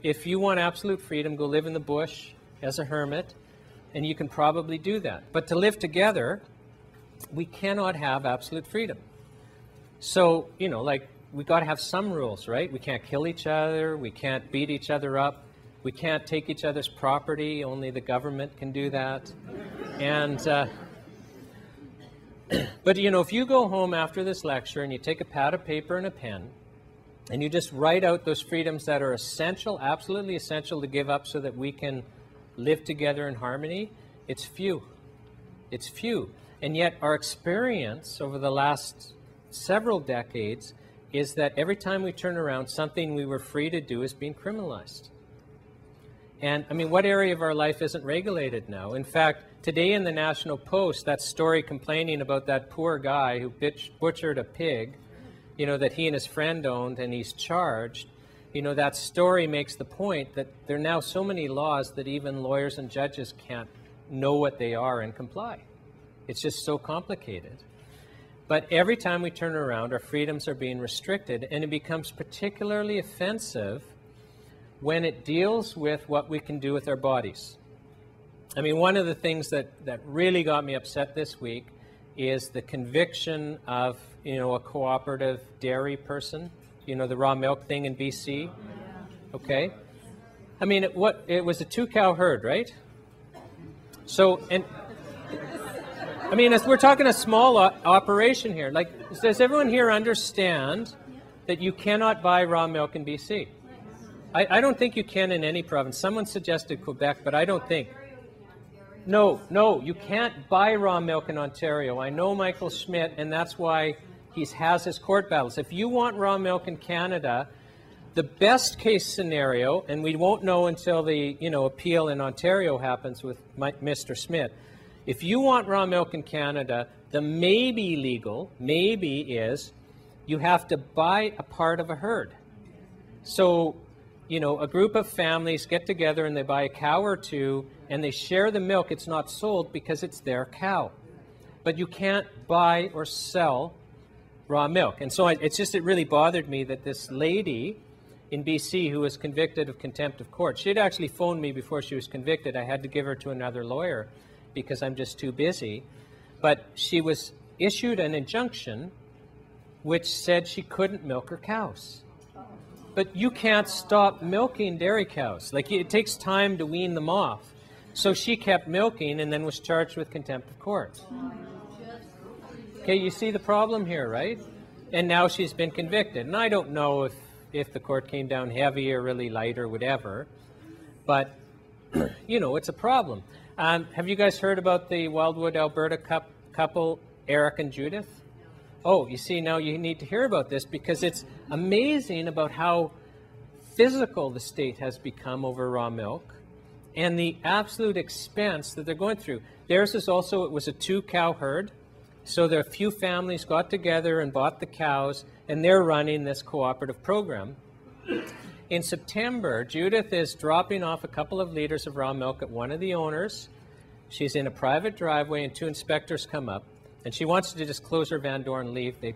if you want absolute freedom, go live in the bush as a hermit, and you can probably do that. But to live together, we cannot have absolute freedom. So, you know, like, we got to have some rules, right? We can't kill each other. We can't beat each other up. We can't take each other's property. Only the government can do that. And, but, you know, if you go home after this lecture and you take a pad of paper and a pen, and you just write out those freedoms that are essential, absolutely essential to give up so that we can live together in harmony, it's few. It's few. And yet our experience over the last several decades is that every time we turn around, something we were free to do is being criminalized. And, I mean, what area of our life isn't regulated now? In fact, today in the National Post, that story complaining about that poor guy who butchered a pig, you know, that he and his friend owned, and he's charged, you know, that story makes the point that there are now so many laws that even lawyers and judges can't know what they are and comply. It's just so complicated. But every time we turn around, our freedoms are being restricted, and it becomes particularly offensive when it deals with what we can do with our bodies. I mean, one of the things that really got me upset this week is the conviction of, you know, a cooperative dairy person, you know, the raw milk thing in BC. Okay. I mean, it was a 2-cow herd, right? So, and I mean, we're talking a small operation here. Like, does everyone here understand that you cannot buy raw milk in BC? I don't think you can in any province. Someone suggested Quebec, but I don't think. No, you can't buy raw milk in Ontario. I know Michael Schmidt, and that's why he has his court battles. If you want raw milk in Canada, the best case scenario, and we won't know until the, you know, appeal in Ontario happens with Mr. Schmidt. If you want raw milk in Canada, the maybe legal, maybe is you have to buy a part of a herd. So, you know, a group of families get together and they buy a cow or two and they share the milk. It's not sold because it's their cow. But you can't buy or sell raw milk. And so it really bothered me that this lady in BC who was convicted of contempt of court, she had actually phoned me before she was convicted. I had to give her to another lawyer because I'm just too busy. But she was issued an injunction which said she couldn't milk her cows. But you can't stop milking dairy cows. Like, it takes time to wean them off. So she kept milking and then was charged with contempt of court. Okay, you see the problem here, right? And now she's been convicted. And I don't know if the court came down heavy or really light or whatever. But, you know, it's a problem. Have you guys heard about the Wildwood, Alberta couple, Eric and Judith? Oh, you see, now you need to hear about this because it's amazing about how physical the state has become over raw milk and the absolute expense that they're going through. Theirs is also, it was a 2-cow herd. So there are a few families got together and bought the cows, and they're running this cooperative program. In September, Judith is dropping off a couple of liters of raw milk at one of the owners. She's in a private driveway, and 2 inspectors come up. And she wants to just close her van door and leave. They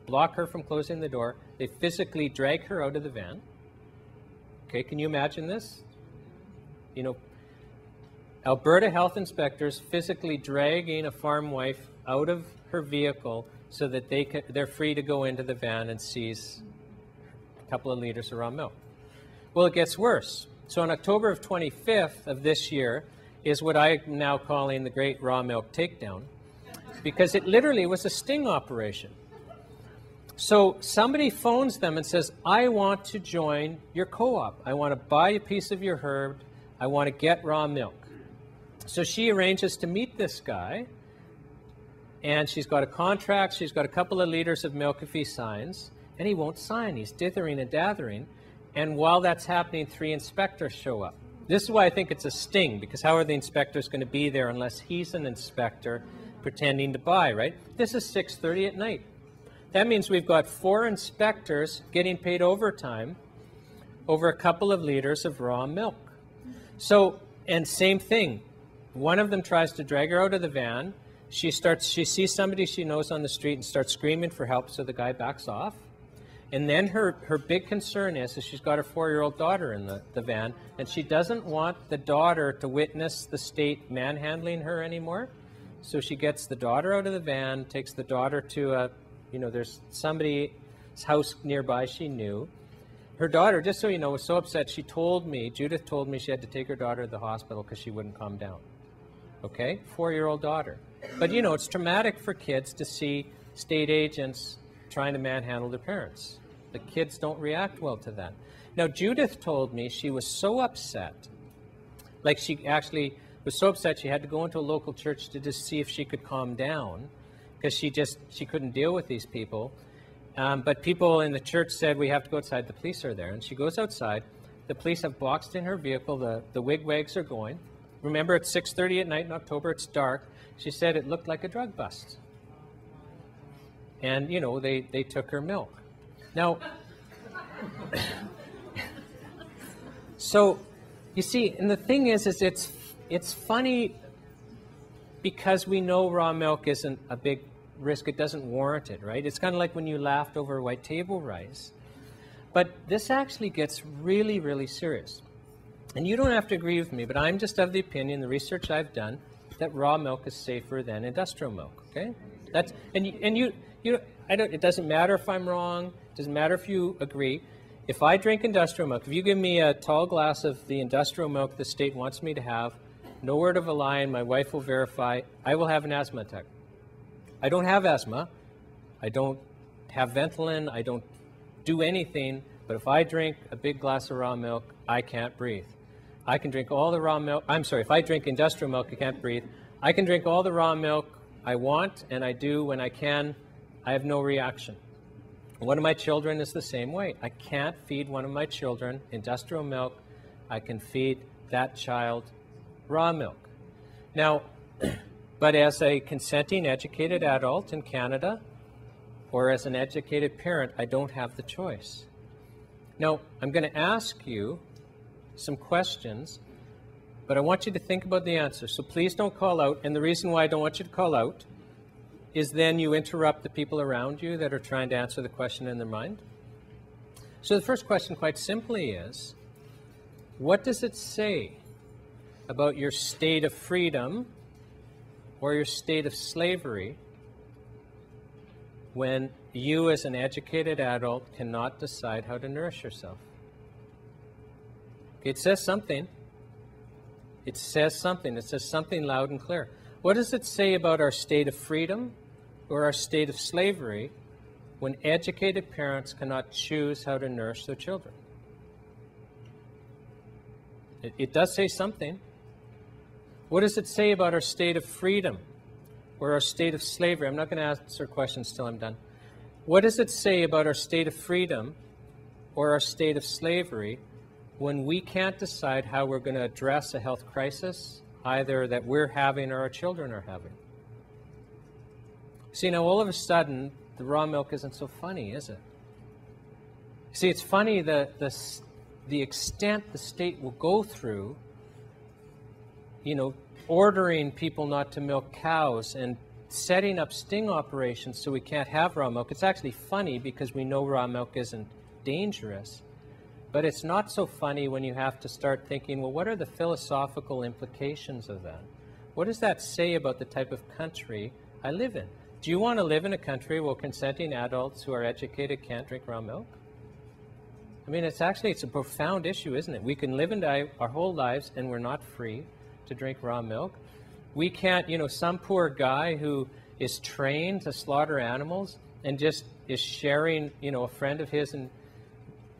block her from closing the door. They physically drag her out of the van. Okay, can you imagine this? You know, Alberta health inspectors physically dragging a farm wife out of her vehicle so that they're free to go into the van and seize a couple of liters of raw milk. Well, it gets worse. So on October of 25th of this year is what I'm now calling the Great Raw Milk Takedown, because it literally was a sting operation. So somebody phones them and says, I want to join your co-op. I want to buy a piece of your herd. I want to get raw milk. So she arranges to meet this guy, and she's got a contract. She's got a couple of liters of milk if he signs, and he won't sign. He's dithering and dathering. And while that's happening, 3 inspectors show up. This is why I think it's a sting, because how are the inspectors going to be there unless he's an inspector pretending to buy, right? This is 6:30 at night. That means we've got 4 inspectors getting paid overtime over a couple of liters of raw milk. So, and same thing. One of them tries to drag her out of the van. She sees somebody she knows on the street and starts screaming for help, so the guy backs off. And then her big concern is she's got her 4-year-old daughter in the van, and she doesn't want the daughter to witness the state manhandling her anymore. So she gets the daughter out of the van, takes the daughter to there's somebody's house nearby she knew. Her daughter, just so you know, was so upset, Judith told me she had to take her daughter to the hospital because she wouldn't calm down. Okay? 4-year-old daughter. But, it's traumatic for kids to see state agents trying to manhandle their parents. The kids don't react well to that. Now, Judith told me she was so upset, like she actually was so upset she had to go into a local church to just see if she could calm down, because she couldn't deal with these people. But people in the church said, we have to go outside, the police are there. And she goes outside. The police have boxed in her vehicle. The wigwags are going. Remember, it's 6:30 at night in October. It's dark. She said it looked like a drug bust. And, they took her milk. Now, so, you see, and the thing is it's funny because we know raw milk isn't a big risk. It doesn't warrant it, right? It's kind of like when you laughed over white table rice. But this actually gets really, really serious. And you don't have to agree with me, but I'm just of the opinion, the research I've done, that raw milk is safer than industrial milk, okay? It doesn't matter if I'm wrong. It doesn't matter if you agree. If I drink industrial milk, if you give me a tall glass of the industrial milk the state wants me to have, no word of a lie, and my wife will verify, I will have an asthma attack. I don't have asthma. I don't have Ventolin. I don't do anything. But if I drink a big glass of raw milk, I can't breathe. I can drink all the raw milk. I'm sorry, if I drink industrial milk, I can't breathe. I can drink all the raw milk I want, and I do when I can. I have no reaction. One of my children is the same way. I can't feed one of my children industrial milk. I can feed that child raw milk. Now, but as a consenting, educated adult in Canada, or as an educated parent, I don't have the choice. Now, I'm going to ask you some questions, but I want you to think about the answer. So please don't call out. And the reason why I don't want you to call out is then you interrupt the people around you that are trying to answer the question in their mind. So the first question, quite simply, is, what does it say about your state of freedom or your state of slavery when you as an educated adult cannot decide how to nourish yourself? It says something. It says something. It says something loud and clear. What does it say about our state of freedom or our state of slavery when educated parents cannot choose how to nourish their children? It does say something. What does it say about our state of freedom or our state of slavery? I'm not going to answer questions till I'm done. What does it say about our state of freedom or our state of slavery when we can't decide how we're going to address a health crisis, either that we're having or our children are having? See, now all of a sudden, the raw milk isn't so funny, is it? See, it's funny the extent the state will go through, ordering people not to milk cows and setting up sting operations so we can't have raw milk. It's actually funny because we know raw milk isn't dangerous. But it's not so funny when you have to start thinking, well, what are the philosophical implications of that? What does that say about the type of country I live in? Do you want to live in a country where consenting adults who are educated can't drink raw milk? I mean, it's a profound issue, isn't it? We can live and die our whole lives and we're not free to drink raw milk. We can't, some poor guy who is trained to slaughter animals and just is sharing, a friend of his, and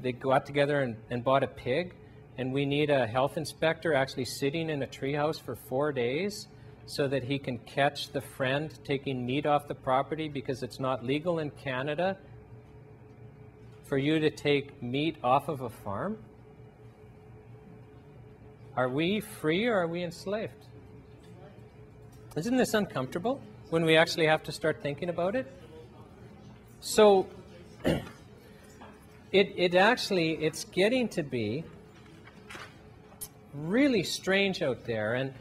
they got together and bought a pig, and we need a health inspector actually sitting in a treehouse for 4 days so that he can catch the friend taking meat off the property, because it's not legal in Canada for you to take meat off of a farm. Are we free or are we enslaved? Isn't this uncomfortable when we actually have to start thinking about it? So it's getting to be really strange out there. And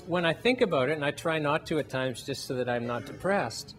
when I think about it, and I try not to at times just so that I'm not depressed,